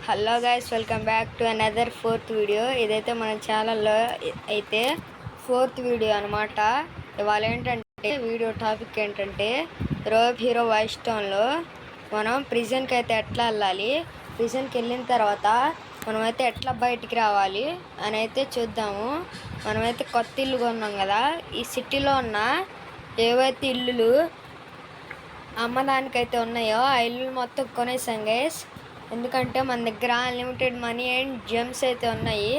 Hello guys, welcome back to another fourth video. ఇదైతే మన ఛానల్లో అయితే ఫోర్త్ వీడియో అనమాట. ఇవాళ ఏంటంటే వీడియో టాపిక్ ఏంటంటే రోబ్ హీరో వైల్డ్ స్టోన్లో మనం ప్రిజన్కి అయితే ఎట్లా వెళ్ళాలి, ప్రిజన్కి వెళ్ళిన తర్వాత మనమైతే ఎట్లా బయటికి రావాలి అని అయితే చూద్దాము. మనమైతే కొత్త ఇల్లు కొన్నాం కదా, ఈ సిటీలో ఉన్న ఏవైతే ఇల్లులు అమ్మడానికైతే ఉన్నాయో ఆ ఇల్లు మొత్తం కొనేసాం గైస్. ఎందుకంటే మన దగ్గర అన్లిమిటెడ్ మనీ అండ్ జెమ్స్ అయితే ఉన్నాయి.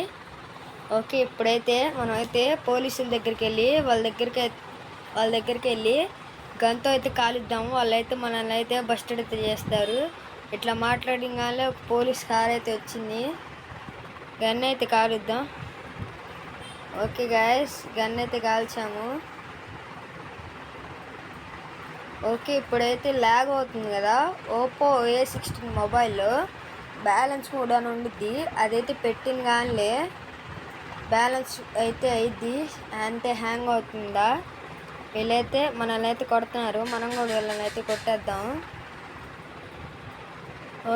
ఓకే, ఇప్పుడైతే మనమైతే పోలీసుల దగ్గరికి వెళ్ళి వాళ్ళ దగ్గరికి వెళ్ళి గన్తో అయితే కాలుద్దాము. వాళ్ళైతే మనల్ని అయితే బస్టర్డ్ అయితే చేస్తారు. ఇట్లా మాట్లాడిగానే ఒక పోలీస్ కార్ అయితే వచ్చింది. గన్ అయితే కాలుద్దాం. ఓకే గాయస్, గన్ అయితే కాల్చాము. ఓకే, ఇప్పుడైతే ల్యాగ్ అవుతుంది కదా. ఓప్పో A16 మొబైల్లో బ్యాలెన్స్ మోడ్ అని ఉండిద్ది. అదైతే పెట్టిన కానీ బ్యాలెన్స్ అయితే అయింది, అంతే హ్యాంగ్ అవుతుందా. వీళ్ళైతే మనల్ని అయితే కొడుతున్నారు, మనం కూడా వీళ్ళని అయితే కొట్టేద్దాం.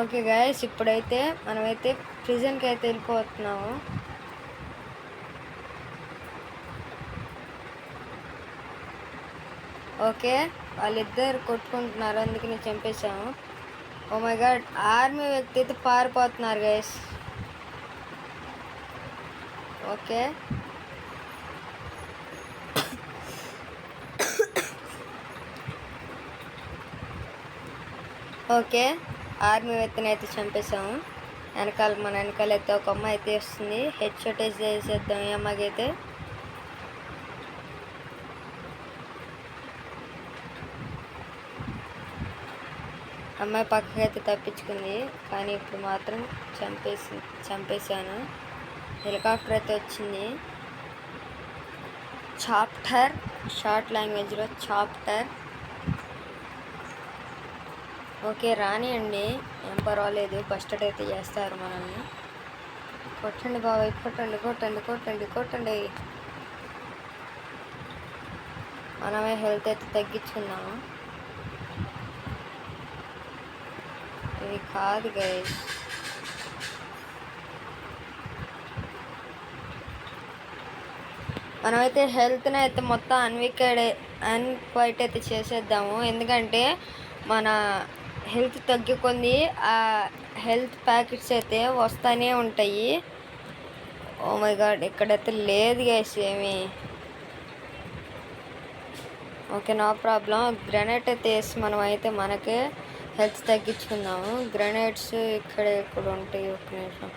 ఓకే గాయస్, ఇప్పుడైతే మనమైతే ప్రిజన్కి అయితే వెళ్ళిపోతున్నాము. ఓకే, వాళ్ళిద్దరు కొట్టుకుంటున్నారు, అందుకని చంపేశాము. ఓ మై గాడ్, ఆర్మీ వ్యక్తి అయితే పారిపోతున్నారు గైస్. ఓకే, ఓకే, ఆర్మీ వ్యక్తిని అయితే చంపేశాము. మన వెనకాల అయితే ఒక అమ్మాయి అయితే వస్తుంది. హెడ్ షాట్ వేసేద్దాం ఈ అమ్మాయికి అయితే. అమ్మాయి పక్కకి అయితే తప్పించుకుంది, కానీ ఇప్పుడు మాత్రం చంపేశాను. హెలికాప్టర్ అయితే వచ్చింది. చాప్టర్, షార్ట్ లాంగ్వేజ్లో చాప్టర్. ఓకే, రానియండి, ఏం పర్వాలేదు, బస్టర్డ్ అయితే చేస్తారు మనల్ని. కొట్టండి బాబాయ్, కొట్టండి కొట్టండి కొట్టండి కొట్టండి. మనమే హెల్త్ అయితే తగ్గించుకుందాము. ఇది కాదు గైస్, మనమైతే హెల్త్ని అయితే మొత్తం అన్క్వైట్ అయితే చేసేద్దాము. ఎందుకంటే మన హెల్త్ తగ్గుకుంది, ఆ హెల్త్ ప్యాకెట్స్ అయితే వస్తూనే ఉంటాయి. ఓ మై గాడ్, ఇక్కడైతే లేదు గైస్ ఏమి. Okay, no problem. గ్రెనేడ్ అయితే వేసి మనం అయితే మనకే హెల్త్ తగ్గించుకుందాము. గ్రెనేడ్స్ ఇక్కడ ఉంటాయి. ఒక నిమిషం.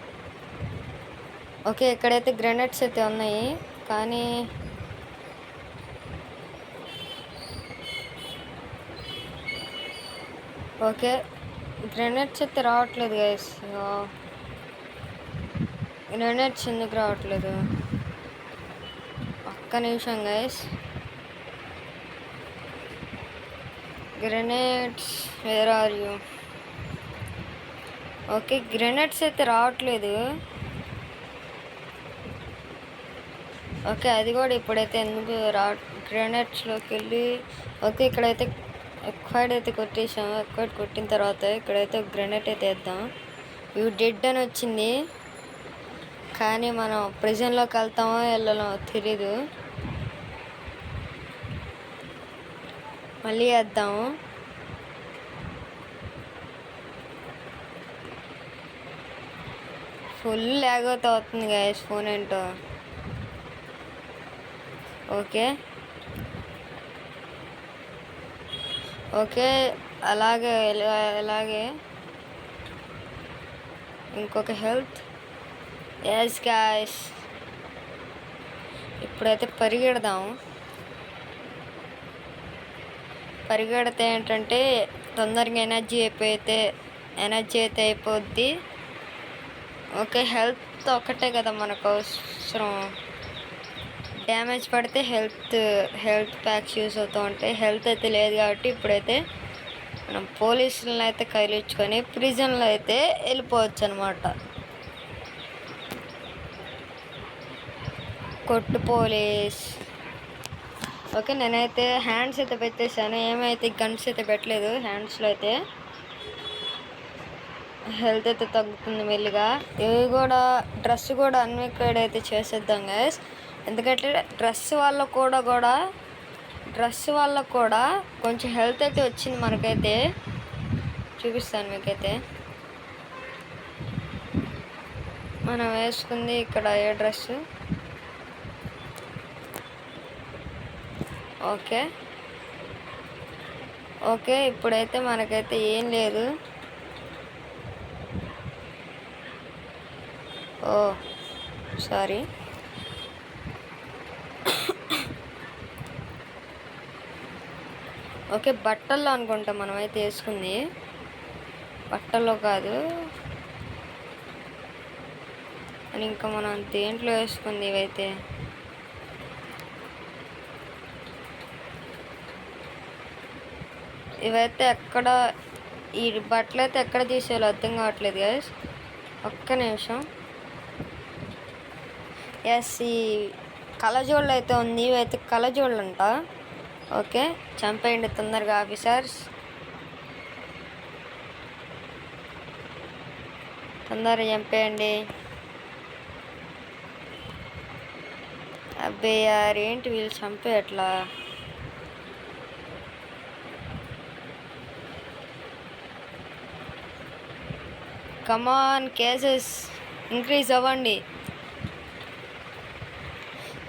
ఓకే, ఇక్కడైతే గ్రెనేడ్స్ అయితే ఉన్నాయి, కానీ ఓకే గ్రెనేడ్స్ అయితే రావట్లేదు గైస్. గ్రెనేడ్స్ ఎందుకు రావట్లేదు? ఒక్క నిమిషం guys. Grenades, where are you? Okay, grenades అయితే రావట్లేదు. ఓకే, అది కూడా ఇప్పుడైతే ఎందుకు గ్రెనేడ్స్లోకి వెళ్ళి. ఓకే, ఇక్కడైతే ఎక్వైడ్ అయితే కొట్టేసాము. ఎక్వైడ్ కొట్టిన తర్వాత ఇక్కడైతే గ్రెనేడ్ అయితే వేద్దాం. ఇవి డెడ్ అని వచ్చింది, కానీ మనం ప్రిజన్లోకి వెళ్తామో వెళ్ళమో తెలీదు. మళ్ళీ వేద్దాము. ఫుల్ ల్యాగ్ అవుతుంది గైస్ ఫోన్ ఏంటో. ఓకే, ఓకే, అలాగే ఇంకొక హెల్త్. ఎస్ గాయస్, ఇప్పుడైతే పరిగెడదాము. పరిగెడితే ఏంటంటే తొందరగా ఎనర్జీ అయితే అయిపోద్ది. ఓకే, హెల్త్ ఒక్కటే కదా మనకు అవసరం. డ్యామేజ్ పడితే హెల్త్ ప్యాక్స్ యూస్ అవుతూ ఉంటాయి. హెల్త్ అయితే లేదు కాబట్టి ఇప్పుడైతే మనం పోలీసులను అయితే కదిలించుకొని ప్రిజన్లో అయితే వెళ్ళిపోవచ్చు అనమాట. కొట్టు పోలీస్. ఓకే, నేనైతే హ్యాండ్స్ అయితే పెట్టేశాను, ఏమైతే గన్స్ అయితే పెట్టలేదు హ్యాండ్స్లో అయితే. హెల్త్ అయితే తగ్గుతుంది మెల్లిగా. ఇవి కూడా డ్రెస్ కూడా అన్విక్డ్ అయితే చేసేద్దాం గైస్. ఎందుకంటే డ్రెస్ వల్ల కూడా కొంచెం హెల్త్ అయితే వచ్చింది మనకైతే. చూపిస్తాను మీకైతే. మనం వేసుకుంది ఇక్కడ ఏ డ్రెస్. ఓకే ఇప్పుడైతే మనకైతే ఏం లేదు. ఓ సారీ. ఓకే బట్టల్లో అనుకుంటా మనమైతే వేసుకుంది. బట్టల్లో కాదు అని ఇంకా మనం దేంట్లో వేసుకుంది ఇవైతే. ఇవైతే ఎక్కడ ఈ బట్టలు అయితే ఎక్కడ తీసేయాలో అర్థం కావట్లేదు గైస్. ఒక్క నిమిషం. ఎస్ ఈ కళ్ళజోళ్ళు అయితే ఉంది. ఇవైతే కళ్ళజోళ్ళు అంట. ఓకే చంపేయండి తొందరగా ఆఫీసర్స్. తొందరగా చంపేయండి. అబ్బే యార్ ఏంటి వీళ్ళు చంపేయట్లా. కమాన్ కేసెస్ ఇంక్రీజ్ అవ్వండి.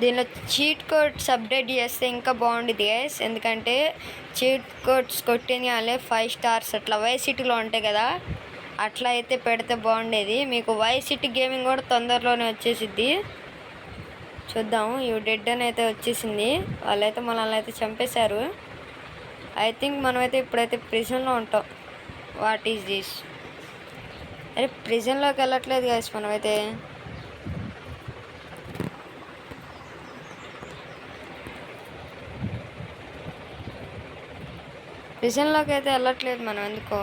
దీనిలో చీట్ కోడ్స్ అప్డేట్ చేస్తే ఇంకా బాగుండేది గైస్. ఎందుకంటే చీట్ కోడ్స్ కొట్టిన వాళ్ళే 5 స్టార్స్ అట్లా వైసిటీలో ఉంటాయి కదా, అట్లా అయితే పెడితే బాగుండేది. మీకు వైసిటీ గేమింగ్ కూడా తొందరలోనే వచ్చేసిద్ది. చూద్దాము. యూ డెడ్ అని అయితే వచ్చేసింది. వాళ్ళైతే మనల్ని అయితే చంపేశారు. ఐ థింక్ మనమైతే ఇప్పుడైతే ప్రిజన్లో ఉంటాం. What is this? అరే ప్రిజన్లోకి వెళ్ళట్లేదు గైస్ మనమైతే. ప్రిజన్లోకి అయితే వెళ్ళట్లేదు మనం ఎందుకో.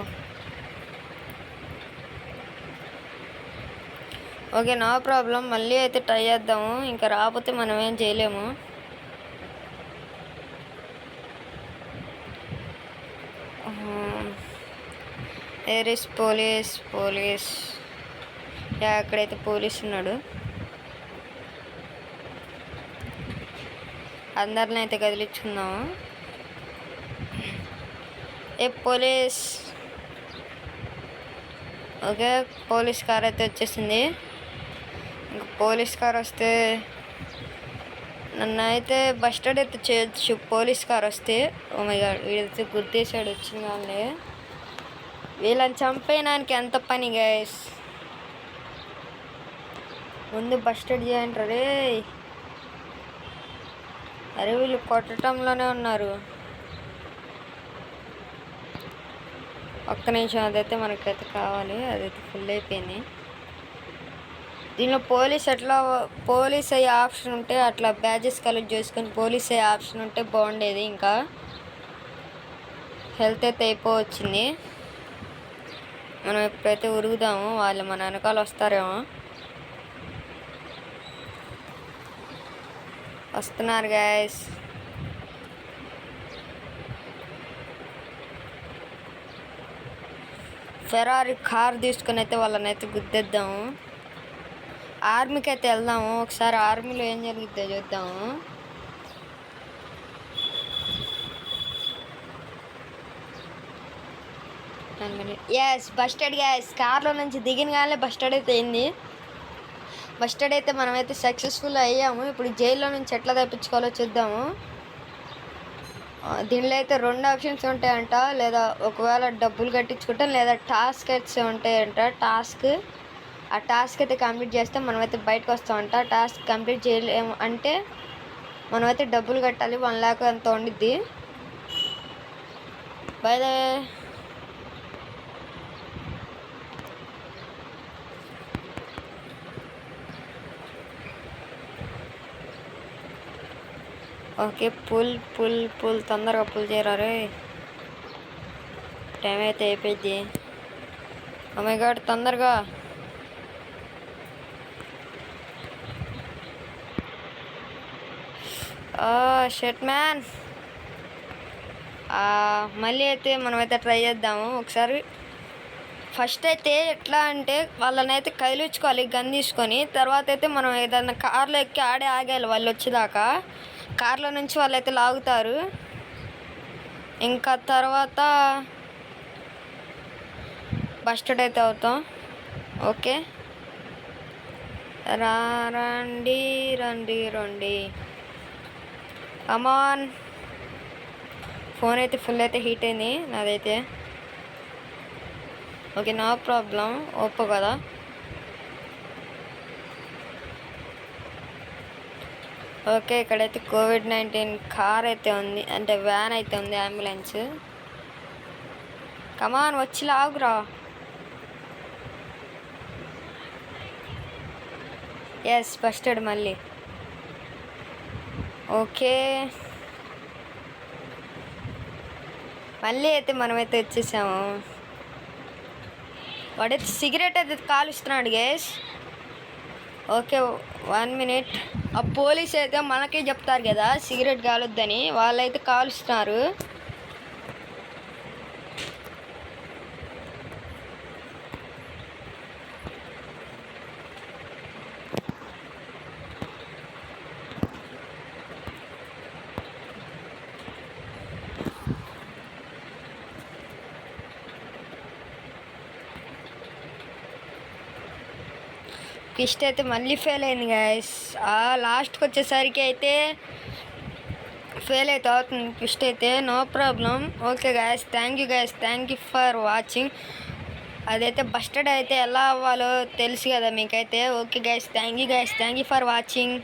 Okay no problem. మళ్ళీ అయితే ట్రై చేద్దాము. ఇంకా రాకపోతే మనం ఏం చేయలేము. ఏర్ ఇస్ పోలీస్ అక్కడైతే పోలీస్ ఉన్నాడు. అందరిని అయితే కదిలించుకుందాము. A police. Okay police car అయితే వచ్చేసింది. ఇంకా పోలీస్ కార్ వస్తే నన్ను అయితే బస్టర్డ్ అయితే చేయొచ్చు పోలీస్ కార్ వస్తే. ఓ మై గాడ్ వీడైతే గుర్తేసాడు వచ్చిన వాళ్ళే. వీళ్ళని చంపేయడానికి ఎంత పని గైస్. ముందు బస్టర్డ్ చేయండి రే. అరే వీళ్ళు కొట్టడంలోనే ఉన్నారు. ఒక్క నిమిషం. అదైతే మనకైతే కావాలి. అదైతే ఫుల్ అయిపోయింది. దీనిలో పోలీస్ అయ్యే ఆప్షన్ ఉంటే అట్లా బ్యాజెస్ కలెక్ట్ చేసుకొని పోలీస్ అయ్యే ఆప్షన్ ఉంటే బాగుండేది. ఇంకా హెల్త్ అయితే అయిపోవచ్చింది. మనం ఎప్పుడైతే ఉరుగుదాము వాళ్ళు మన వెనకాల వస్తారేమో. వస్తున్నారు గైస్. ఫెరారీ కార్ తీసుకుని అయితే వాళ్ళని అయితే గుద్దేద్దాము. ఆర్మీకి అయితే వెళ్దాము. ఒకసారి ఆర్మీలో ఏం జరుగుతుందో చూద్దాము. Yes busted gas. కార్లో నుంచి దిగిన కానీ బస్టర్డ్ అయితే అయింది. బస్టర్డ్ అయితే మనమైతే సక్సెస్ఫుల్ అయ్యాము. ఇప్పుడు జైల్లో నుంచి ఎట్లా తప్పించుకోవాలో చూద్దాము. దీనిలో అయితే 2 ఆప్షన్స్ ఉంటాయంట. లేదా ఒకవేళ డబ్బులు కట్టించుకుంటాం లేదా టాస్క్ అయితే ఉంటాయంట. ఆ టాస్క్ అయితే కంప్లీట్ చేస్తే మనమైతే బయటకు వస్తామంట. టాస్క్ కంప్లీట్ చేయలేము అంటే మనమైతే డబ్బులు కట్టాలి. 1 lakh అంత ఉండిద్ది. By the way okay pull తొందరగా పుల్ చేయరా రే. టైం అయితే అయిపోయింది. ఓ మై గాడ్ తొందరగా. Shut man. మళ్ళీ అయితే మనమైతే ట్రై చేద్దాము ఒకసారి. ఫస్ట్ అయితే ఎట్లా అంటే వాళ్ళని అయితే కదిలించుకోవాలి గన్ తీసుకొని. తర్వాత అయితే మనం ఏదైనా కార్లో ఎక్కి ఆడే ఆగాలి వాళ్ళు వచ్చేదాకా. కార్లో నుంచి వాళ్ళైతే లాగుతారు. ఇంకా తర్వాత బస్టర్డ్ అయితే అవుతాం. ఓకే, రండి రండి రండి, కమాన్. ఫోన్ అయితే ఫుల్ అయితే హీట్ అయింది నాదైతే. ఓకే, నో ప్రాబ్లం, ఓప్పో కదా. ఓకే, ఇక్కడైతే కోవిడ్-19 కార్ అయితే ఉంది, అంటే వ్యాన్ అయితే ఉంది, అంబులెన్స్. కమాన్ వచ్చి లాగురా. ఎస్, బస్టర్డ్ మళ్ళీ. ఓకే, మళ్ళీ అయితే మనమైతే వచ్చేసాము. వాడైతే సిగరెట్ అయితే కాలుస్తున్నాడు గైస్. Okay, 1 minute. ఆ పోలీస్ అయితే మనకే చెప్తారు కదా సిగరెట్ కాలొద్దని, వాళ్ళైతే కాలుస్తున్నారు. క్విస్ట్ అయితే మళ్ళీ ఫెయిల్ అయింది గైస్. లాస్ట్కి వచ్చేసరికి అయితే ఫెయిల్ అయితే అవుతుంది క్విస్ట్ అయితే. No problem. Okay guys, thank you for watching. అదైతే బస్టర్డ్ అయితే ఎలా అవ్వాలో తెలుసు కదా మీకైతే. Okay guys, thank you for watching.